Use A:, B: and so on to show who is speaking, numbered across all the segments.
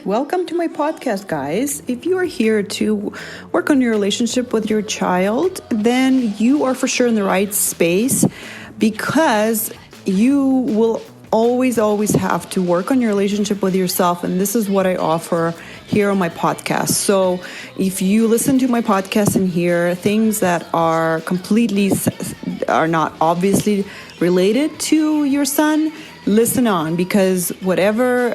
A: Welcome to my podcast, guys. If you are here to work on your relationship with your child, then you are for sure in the right space, because you will always have to work on your relationship with yourself. And this is what I offer here on my podcast. So if you listen to my podcast and hear things that are not obviously related to your son, listen on, because whatever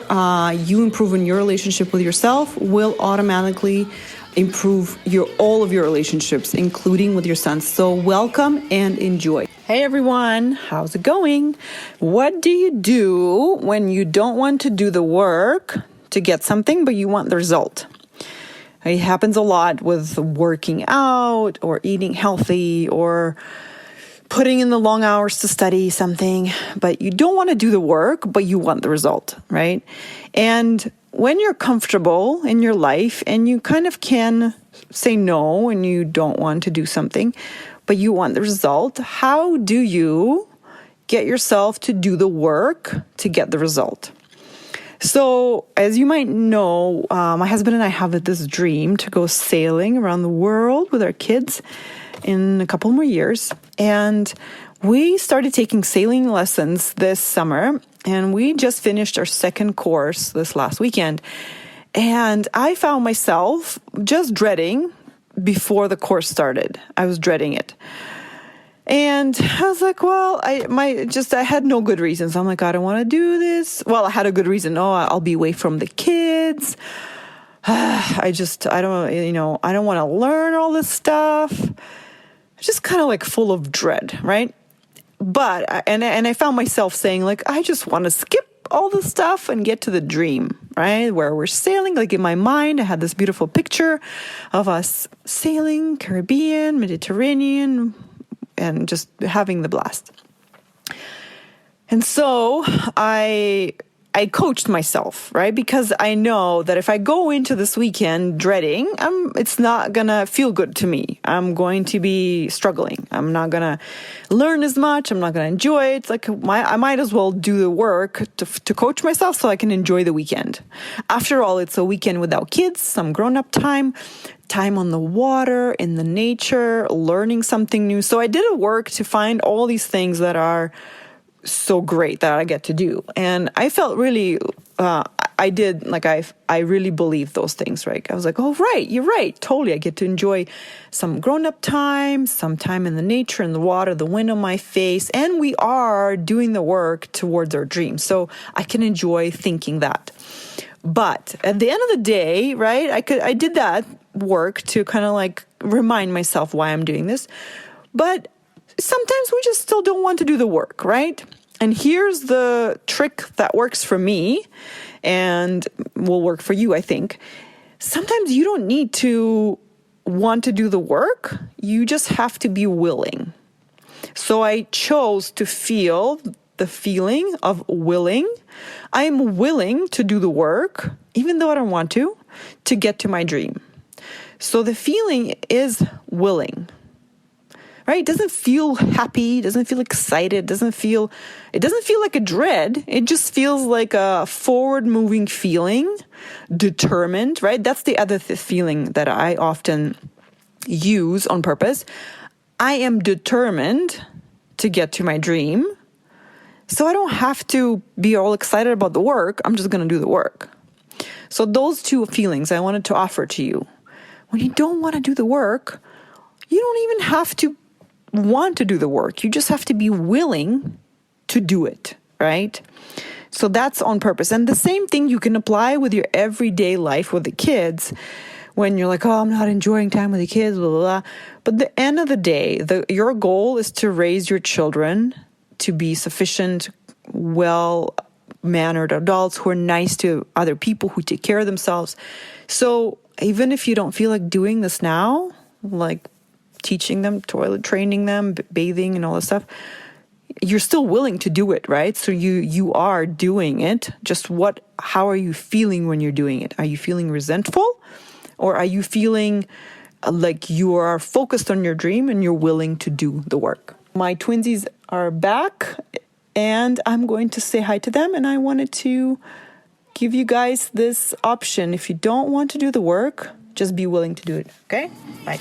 A: you improve in your relationship with yourself will automatically improve all of your relationships, including with your son. So welcome and enjoy. Hey everyone, how's it going? What do you do when you don't want to do the work to get something, but you want the result? It happens a lot with working out or eating healthy or putting in the long hours to study something, but you don't want to do the work, but you want the result, right? And when you're comfortable in your life and you kind of can say no and you don't want to do something, but you want the result, how do you get yourself to do the work to get the result? So as you might know, my husband and I have this dream to go sailing around the world with our kids in a couple more years. And we started taking sailing lessons this summer, and we just finished our second course this last weekend. And I found myself just dreading before the course started. I was dreading it. And I was like, well, I had no good reasons. I'm like, I don't want to do this. Well, I had a good reason. Oh, I'll be away from the kids. I don't want to learn all this stuff. Just kind of like full of dread, right? But, and I found myself saying, like, I just want to skip all the stuff and get to the dream, right? Where we're sailing. Like in my mind, I had this beautiful picture of us sailing, Caribbean, Mediterranean, and just having the blast. And so I coached myself, right? Because I know that if I go into this weekend dreading, it's not going to feel good to me. I'm going to be struggling. I'm not going to learn as much. I'm not going to enjoy it. It's like I might as well do the work to coach myself so I can enjoy the weekend. After all, it's a weekend without kids, some grown-up time on the water, in the nature, learning something new. So I did a work to find all these things that are so great that I get to do. And I felt really, I really believed those things, right? I was like, oh, right, you're right. Totally. I get to enjoy some grown-up time, some time in the nature, in the water, the wind on my face. And we are doing the work towards our dreams. So I can enjoy thinking that. But at the end of the day, right, I did that work to kind of like remind myself why I'm doing this. But sometimes we just still don't want to do the work, right? And here's the trick that works for me and will work for you, I think. Sometimes you don't need to want to do the work. You just have to be willing. So I chose to feel the feeling of willing. I'm willing to do the work, even though I don't want to get to my dream. So the feeling is willing. Right? It doesn't feel happy, doesn't feel excited, it doesn't feel like a dread. It just feels like a forward-moving feeling, determined, right? That's the other feeling that I often use on purpose. I am determined to get to my dream, so I don't have to be all excited about the work. I'm just going to do the work. So those two feelings I wanted to offer to you. When you don't want to do the work, you don't even have to want to do the work. You just have to be willing to do it, right? So that's on purpose. And the same thing you can apply with your everyday life with the kids. When you're like, oh, I'm not enjoying time with the kids, blah, blah, blah. But at the end of the day, your goal is to raise your children to be sufficient, well-mannered adults who are nice to other people, who take care of themselves. So even if you don't feel like doing this now, like teaching them, toilet training them, bathing and all that stuff, you're still willing to do it, right? So you are doing it. Just how are you feeling when you're doing it? Are you feeling resentful? Or are you feeling like you are focused on your dream and you're willing to do the work? My twinsies are back and I'm going to say hi to them, and I wanted to give you guys this option. If you don't want to do the work, just be willing to do it. Okay? Bye.